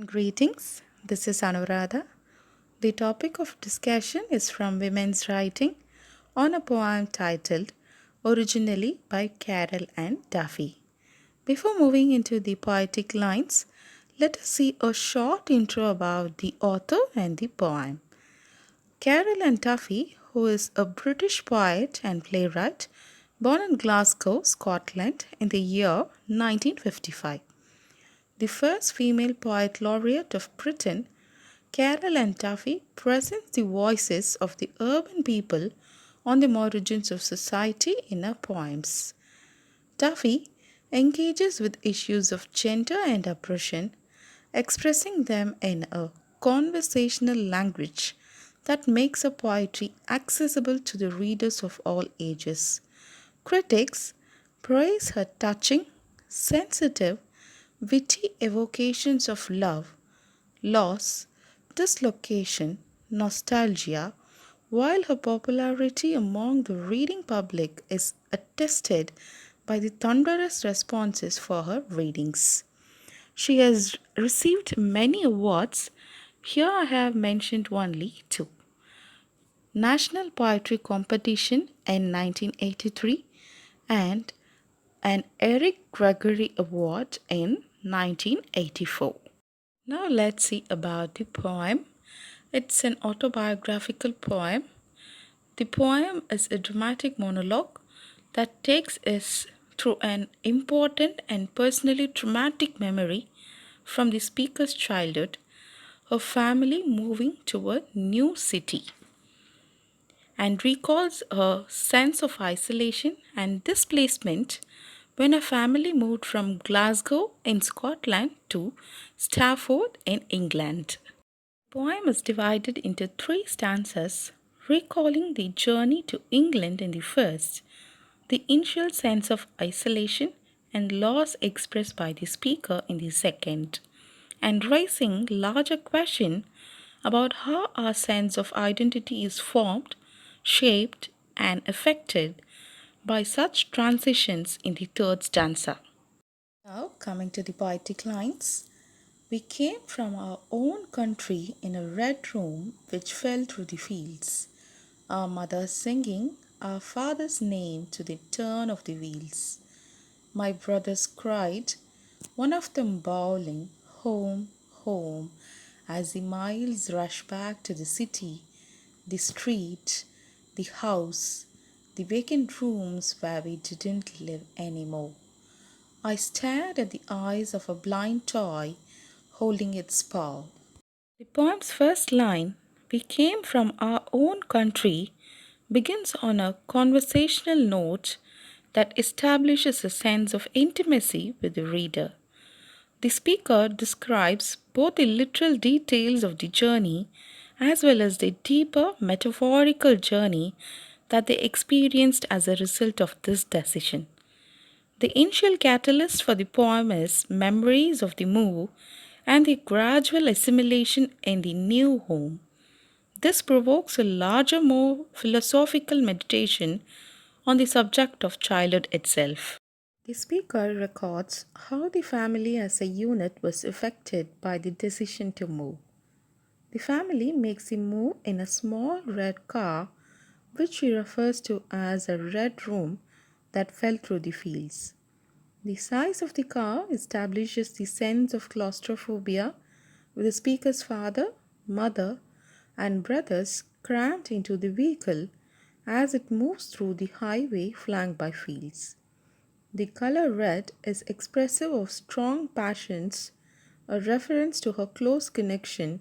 Greetings, this is Anuradha. The topic of discussion is from Women's Writing on a poem titled Originally by Carol Ann Duffy. Before moving into the poetic lines, let us see a short intro about the author and the poem. Carol Ann Duffy, who is a British poet and playwright, born in Glasgow, Scotland in the year 1955. The first female poet laureate of Britain, Carol Ann Duffy presents the voices of the urban people on the margins of society in her poems. Duffy engages with issues of gender and oppression, expressing them in a conversational language that makes her poetry accessible to the readers of all ages. Critics praise her touching, sensitive, witty evocations of love, loss, dislocation, nostalgia, while her popularity among the reading public is attested by the thunderous responses for her readings. She has received many awards. Here I have mentioned only two. National Poetry Competition in 1983 and an Eric Gregory Award in 1984. Now let's see about the poem. It's an autobiographical poem. The poem is a dramatic monologue that takes us through an important and personally traumatic memory from the speaker's childhood, her family moving to a new city, and recalls a sense of isolation and displacement when her family moved from Glasgow in Scotland to Stafford in England. The poem is divided into three stanzas, recalling the journey to England in the first, the initial sense of isolation and loss expressed by the speaker in the second, and raising larger question about how our sense of identity is formed, shaped, and affected by such transitions in the third stanza. Now, coming to the poetic lines. We came from our own country in a red room which fell through the fields, our mother singing our father's name to the turn of the wheels. My brothers cried, one of them bawling, home, home, as the miles rushed back to the city, the street, the house, the vacant rooms where we didn't live anymore. I stared at the eyes of a blind toy holding its paw. The poem's first line, We came from our own country, begins on a conversational note that establishes a sense of intimacy with the reader. The speaker describes both the literal details of the journey as well as the deeper metaphorical journey that they experienced as a result of this decision. The initial catalyst for the poem is memories of the move and the gradual assimilation in the new home. This provokes a larger, more philosophical meditation on the subject of childhood itself. The speaker records how the family as a unit was affected by the decision to move. The family makes the move in a small red car, which she refers to as a red room that fell through the fields. The size of the car establishes the sense of claustrophobia, with the speaker's father, mother, and brothers crammed into the vehicle as it moves through the highway flanked by fields. The color red is expressive of strong passions, a reference to her close connection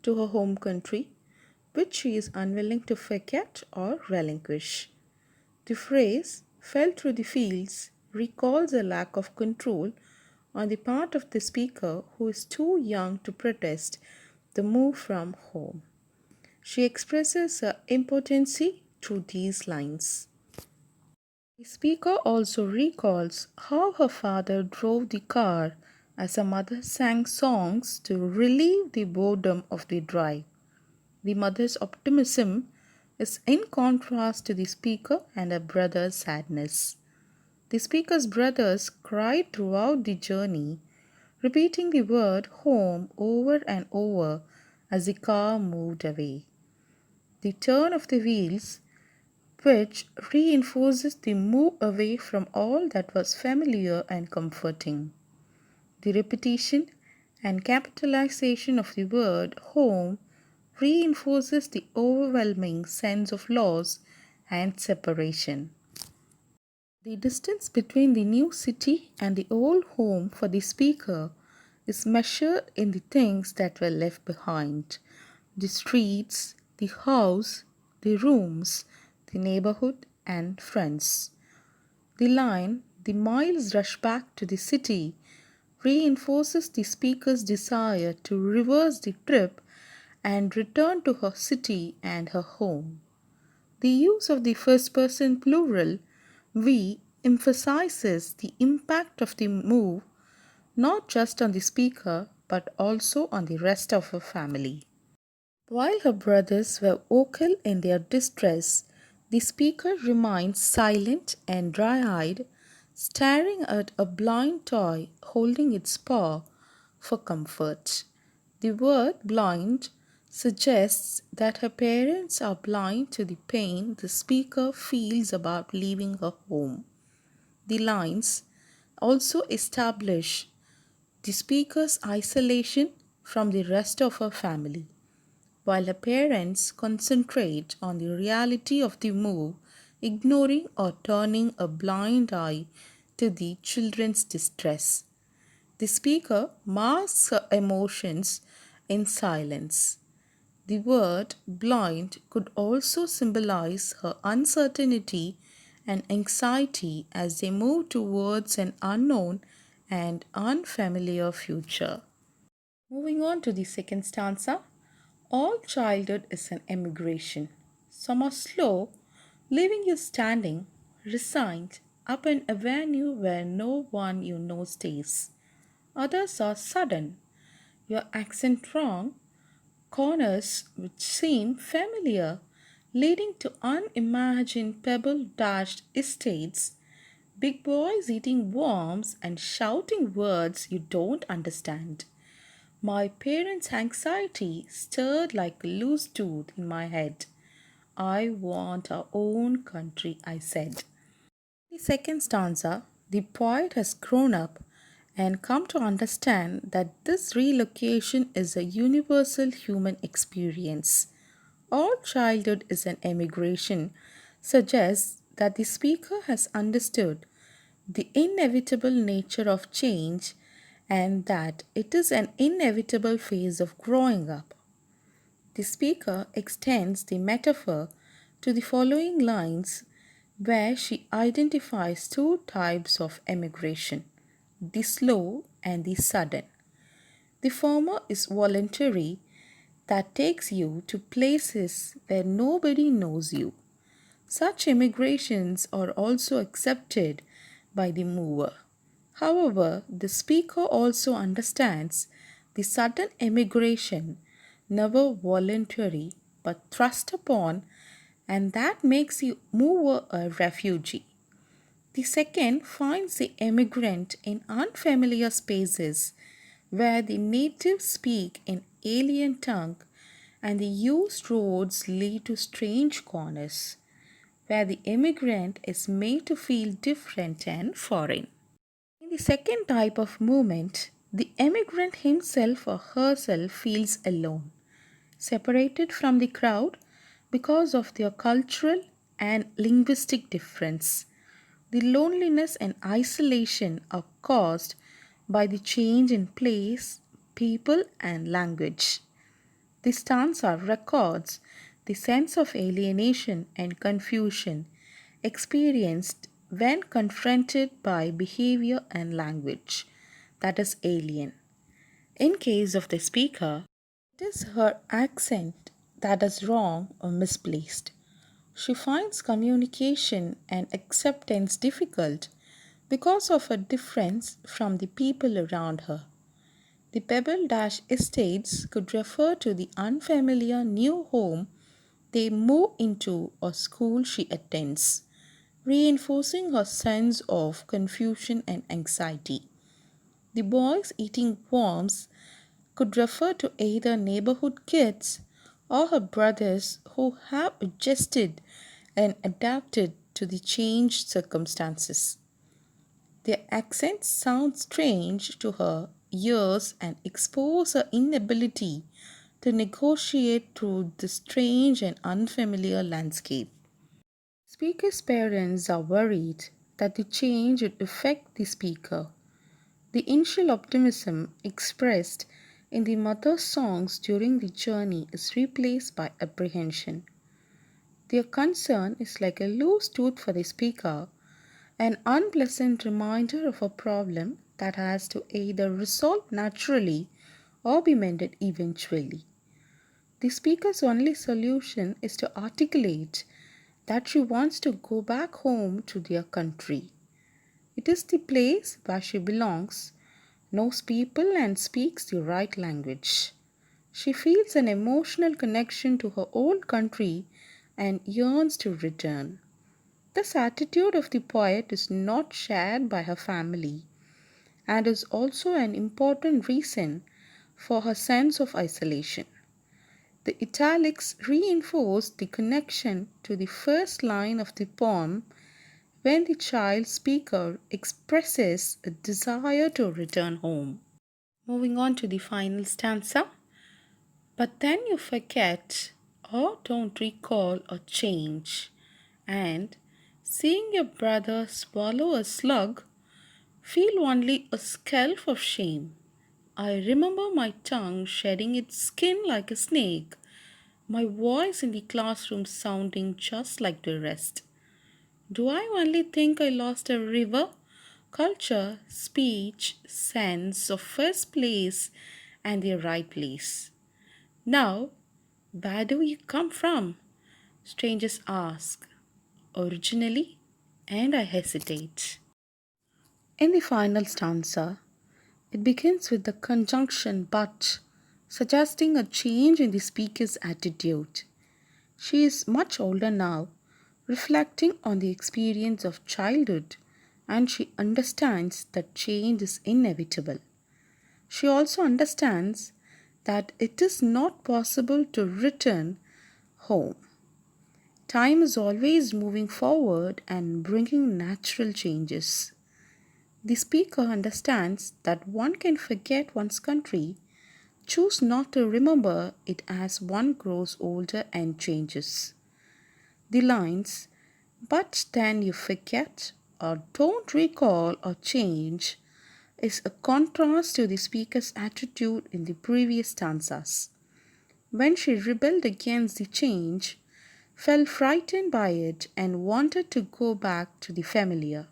to her home country, which she is unwilling to forget or relinquish. The phrase fell through the fields recalls a lack of control on the part of the speaker who is too young to protest the move from home. She expresses her impotency through these lines. The speaker also recalls how her father drove the car as her mother sang songs to relieve the boredom of the drive. The mother's optimism is in contrast to the speaker and her brother's sadness. The speaker's brothers cried throughout the journey, repeating the word home over and over as the car moved away. The turn of the wheels, which reinforces the move away from all that was familiar and comforting. The repetition and capitalization of the word home reinforces the overwhelming sense of loss and separation. The distance between the new city and the old home for the speaker is measured in the things that were left behind: the streets, the house, the rooms, the neighborhood, and friends. The line, "The miles rush back to the city," reinforces the speaker's desire to reverse the trip and return to her city and her home. The use of the first person plural, "we," emphasizes the impact of the move not just on the speaker but also on the rest of her family. While her brothers were vocal in their distress, the speaker remained silent and dry eyed, staring at a blind toy holding its paw for comfort. The word blind suggests that her parents are blind to the pain the speaker feels about leaving her home. The lines also establish the speaker's isolation from the rest of her family, while her parents concentrate on the reality of the move, ignoring or turning a blind eye to the children's distress. The speaker masks her emotions in silence. The word blind could also symbolize her uncertainty and anxiety as they move towards an unknown and unfamiliar future. Moving on to the second stanza. All childhood is an emigration. Some are slow, leaving you standing, resigned, up an avenue where no one you know stays. Others are sudden, your accent wrong, corners which seem familiar, leading to unimagined pebble dashed estates, big boys eating worms and shouting words you don't understand. My parents' anxiety stirred like a loose tooth in my head. "I want our own country," I said. The second stanza, the poet has grown up and come to understand that this relocation is a universal human experience. All childhood is an emigration suggests that the speaker has understood the inevitable nature of change and that it is an inevitable phase of growing up. The speaker extends the metaphor to the following lines where she identifies two types of emigration: the slow and the sudden. The former is voluntary, that takes you to places where nobody knows you. Such immigrations are also accepted by the mover. However, the speaker also understands the sudden emigration, never voluntary but thrust upon, and that makes the mover a refugee. The second finds the emigrant in unfamiliar spaces where the natives speak an alien tongue and the used roads lead to strange corners, where the immigrant is made to feel different and foreign. In the second type of movement, the emigrant himself or herself feels alone, separated from the crowd because of their cultural and linguistic difference. The loneliness and isolation are caused by the change in place, people, and language. The stanza records the sense of alienation and confusion experienced when confronted by behavior and language that is alien. In case of the speaker, it is her accent that is wrong or misplaced. She finds communication and acceptance difficult because of a difference from the people around her. The Pebble Dash estates could refer to the unfamiliar new home they move into or school she attends, reinforcing her sense of confusion and anxiety. The boys eating worms could refer to either neighborhood kids or her brothers who have adjusted and adapted to the changed circumstances. Their accents sound strange to her ears and expose her inability to negotiate through the strange and unfamiliar landscape. Speaker's parents are worried that the change would affect the speaker. The initial optimism expressed in the mother's songs during the journey is replaced by apprehension. Their concern is like a loose tooth for the speaker, an unpleasant reminder of a problem that has to either resolve naturally or be mended eventually. The speaker's only solution is to articulate that she wants to go back home to their country. It is the place where she belongs, knows people, and speaks the right language. She feels an emotional connection to her old country and yearns to return. This attitude of the poet is not shared by her family and is also an important reason for her sense of isolation. The italics reinforce the connection to the first line of the poem when the child speaker expresses a desire to return home. Moving on to the final stanza. But then you forget or don't recall or change, and seeing your brother swallow a slug, feel only a scalp of shame. I remember my tongue shedding its skin like a snake, my voice in the classroom sounding just like the rest. Do I only think I lost a river, culture, speech, sense of first place and the right place? Now, where do you come from? Strangers ask. Originally, and I hesitate. In the final stanza, it begins with the conjunction but, suggesting a change in the speaker's attitude. She is much older now, reflecting on the experience of childhood, and she understands that change is inevitable. She also understands that it is not possible to return home. Time is always moving forward and bringing natural changes. The speaker understands that one can forget one's country, choose not to remember it as one grows older and changes. The lines, but then you forget or don't recall or change, is a contrast to the speaker's attitude in the previous stanzas. When she rebelled against the change, felt frightened by it, and wanted to go back to the familiar.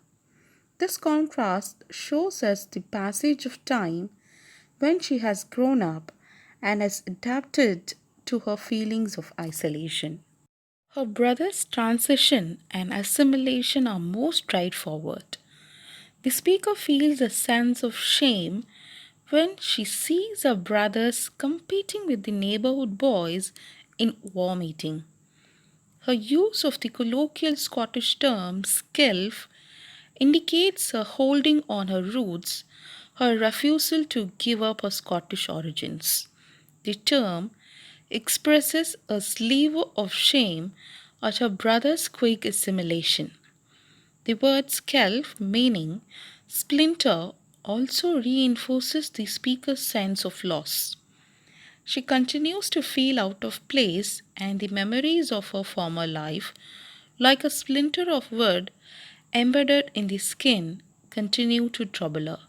This contrast shows us the passage of time when she has grown up and has adapted to her feelings of isolation. Her brother's transition and assimilation are most straightforward. The speaker feels a sense of shame when she sees her brothers competing with the neighborhood boys in war meeting. Her use of the colloquial Scottish term "skelf" indicates her holding on her roots, her refusal to give up her Scottish origins. The term expresses a sliver of shame at her brother's quick assimilation. The word "skelf" meaning splinter also reinforces the speaker's sense of loss. She continues to feel out of place, and the memories of her former life, like a splinter of wood embedded in the skin, continue to trouble her.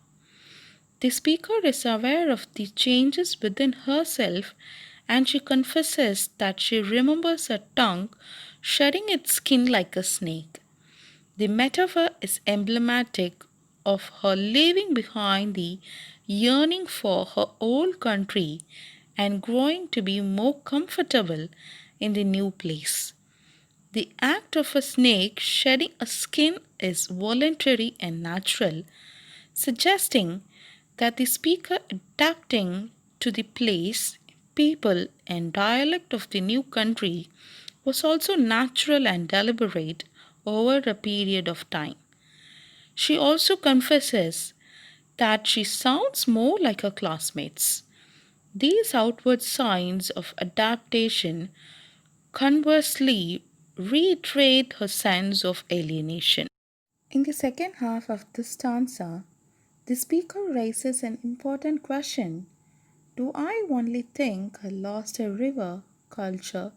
The speaker is aware of the changes within herself, and she confesses that she remembers her tongue shedding its skin like a snake. The metaphor is emblematic of her leaving behind the yearning for her old country and growing to be more comfortable in the new place. The act of a snake shedding a skin is voluntary and natural, suggesting that the speaker adapting to the place, people, and dialect of the new country was also natural and deliberate over a period of time. She also confesses that she sounds more like her classmates. These outward signs of adaptation conversely reiterate her sense of alienation. In the second half of this stanza, the speaker raises an important question. Do I only think I lost a river, culture,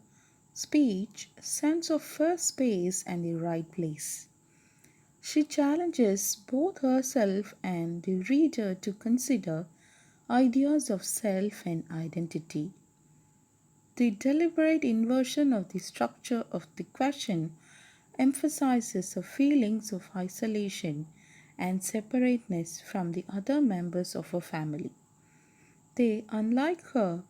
speech, sense of first space, and the right place? She challenges both herself and the reader to consider ideas of self and identity. The deliberate inversion of the structure of the question emphasizes her feelings of isolation and separateness from the other members of her family. They, unlike her,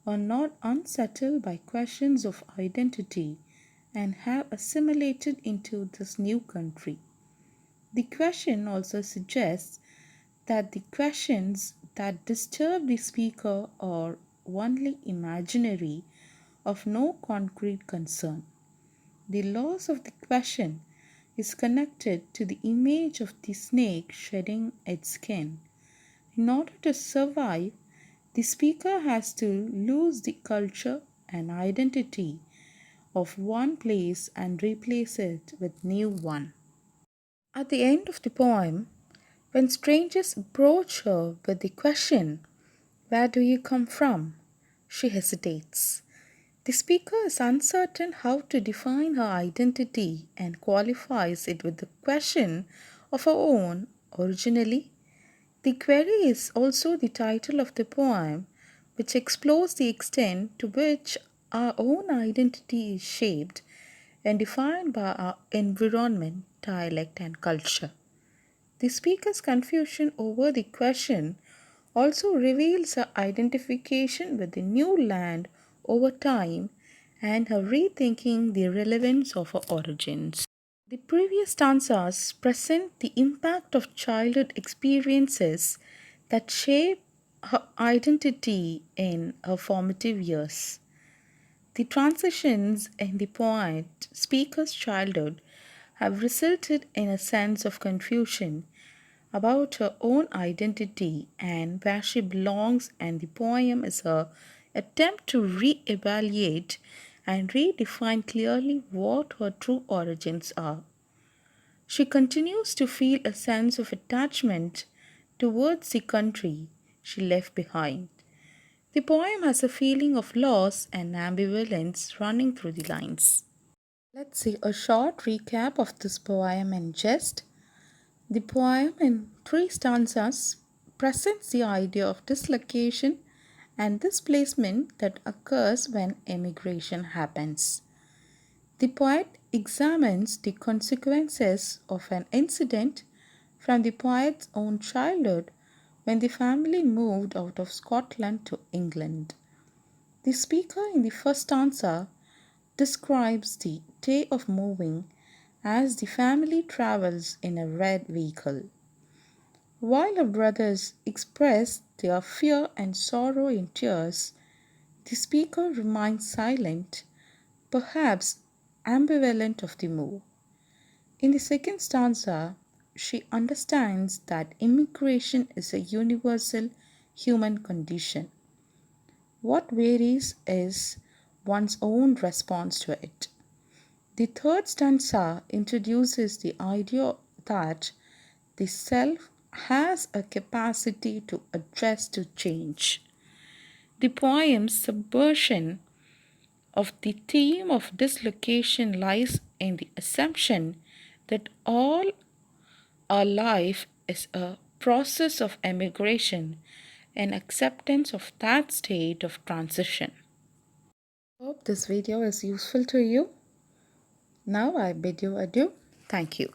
are not unsettled by questions of identity and have assimilated into this new country. The question also suggests that the questions that disturb the speaker are only imaginary, of no concrete concern. The loss of the question is connected to the image of the snake shedding its skin. In order to survive, the speaker has to lose the culture and identity of one place and replace it with new one. At the end of the poem, when strangers approach her with the question, "Where do you come from?" she hesitates. The speaker is uncertain how to define her identity and qualifies it with the question of her own originally. The query is also the title of the poem, which explores the extent to which our own identity is shaped and defined by our environment, dialect, and culture. The speaker's confusion over the question also reveals her identification with the new land over time and her rethinking the relevance of her origins. The previous stanzas present the impact of childhood experiences that shape her identity in her formative years. The transitions in the poet speaker's childhood have resulted in a sense of confusion about her own identity and where she belongs, and the poem is her attempt to re-evaluate and redefine clearly what her true origins are. She continues to feel a sense of attachment towards the country she left behind. The poem has a feeling of loss and ambivalence running through the lines. Let's see a short recap of this poem in jest. The poem in three stanzas presents the idea of dislocation and displacement that occurs when emigration happens. The poet examines the consequences of an incident from the poet's own childhood when the family moved out of Scotland to England. The speaker in the first stanza describes the day of moving as the family travels in a red vehicle. While her brothers express their fear and sorrow in tears, the speaker remains silent, perhaps ambivalent of the move. In the second stanza, she understands that immigration is a universal human condition. What varies is one's own response to it. The third stanza introduces the idea that the self has a capacity to adjust to change. The poem's subversion of the theme of dislocation lies in the assumption that all our life is a process of emigration and acceptance of that state of transition. Hope this video is useful to you. Now I bid you adieu. Thank you.